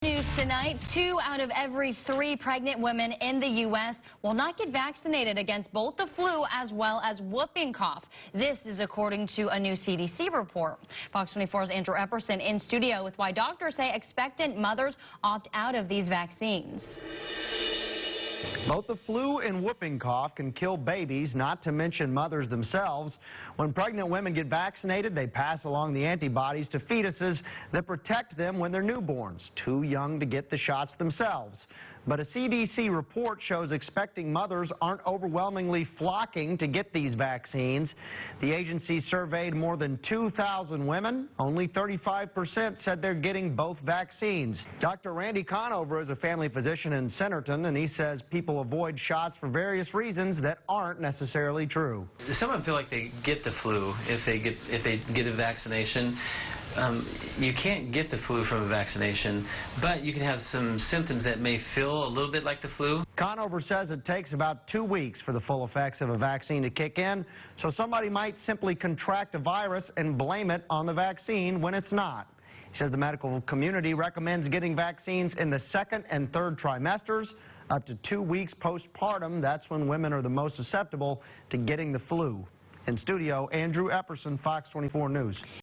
News tonight, 2 out of every 3 pregnant women in the U.S. will not get vaccinated against both the flu as well as whooping cough. This is according to a new CDC report. Fox 24's Andrew Epperson in studio with why doctors say expectant mothers opt out of these vaccines. Both the flu and whooping cough can kill babies, not to mention mothers themselves. When pregnant women get vaccinated, they pass along the antibodies to fetuses that protect them when they're newborns, too young to get the shots themselves. But a CDC report shows expecting mothers aren't overwhelmingly flocking to get these vaccines. The agency surveyed more than 2,000 women. Only 35% said they're getting both vaccines. Dr. Randy Conover is a family physician in Centerton, and he says people avoid shots for various reasons that aren't necessarily true. Some of them feel like they get the flu if they get a vaccination. You can't get the flu from a vaccination, but you can have some symptoms that may feel a little bit like the flu. Conover says it takes about 2 weeks for the full effects of a vaccine to kick in, so somebody might simply contract a virus and blame it on the vaccine when it's not. He says the medical community recommends getting vaccines in the 2nd and 3rd trimesters. Up to 2 weeks postpartum, that's when women are the most susceptible to getting the flu. In studio, Andrew Epperson, Fox 24 News.